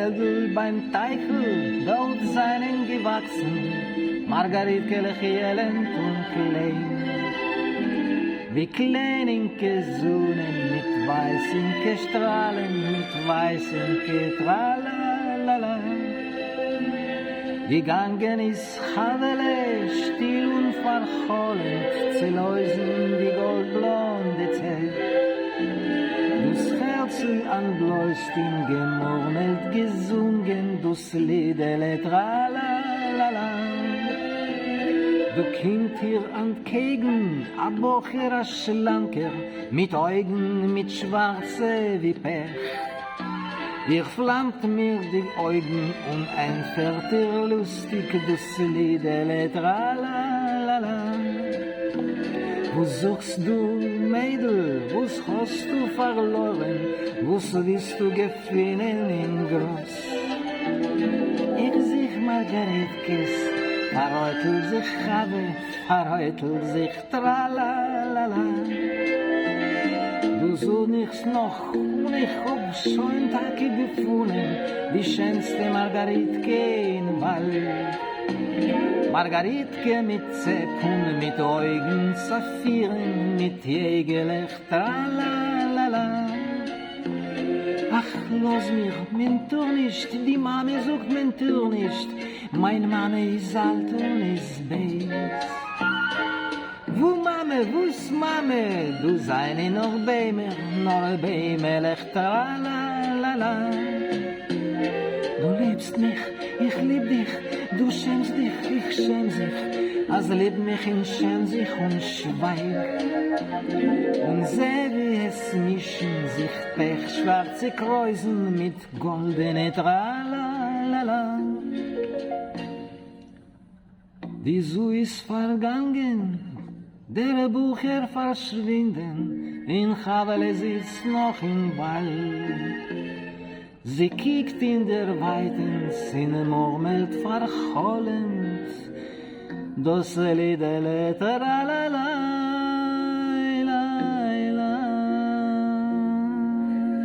Feldl beim Teichel, dort seien gewachsen, Margaritke Lechielen und Klein. Wie kleininke Sohnen mit weißenke Strahlen, mit weißenke Tralalala. Gegangen ist Hadele, still und verchollend, zu läusen die goldblonde Zelt. Das Herz an Bläust ihm gemurmelt, gesungen, das Liedele Tralalala. Du Kind hier an Kegen, a Bocher, a Schlanker, mit Augen, mit Schwarze wie Pech. Ihr flammt mir die Augen und entfährt ihr lustig das Liedele Tralalala. Wo suchst du, Mädel, was hast du verloren, was willst du gefunden in Groß? Ich sich Margaretkes, verhäutelt sich Habe, verhäutelt sich Tralalala. Du so nichts noch, und ich hab schon Tage gefunden, die schönste Margaritke im Wald. Margaritke mit Zepp und mit Augen Saphiren, mit Jägerlech, Tralalala. Ach, los mich, mein Tour nicht, die Mame sucht mein Tour nicht, mein Mame ist alt und ist beis. Wo Mame, wo's Mame, du seine noch bei mir, lech, Tralalala. Du liebst mich, ich lieb dich, du schämst dich, ich schäm sich, als lieb mich in schäm sich und schweig. Und seh, wie es mischen sich pechschwarze Kreuzen mit goldene Tralalala. Die Su ist vergangen, der Bucher verschwinden, in Chavele sitzt noch im Wald. Sie kiekt in der weiten Sinne, murmelt verchollend, das Liedele Tralala.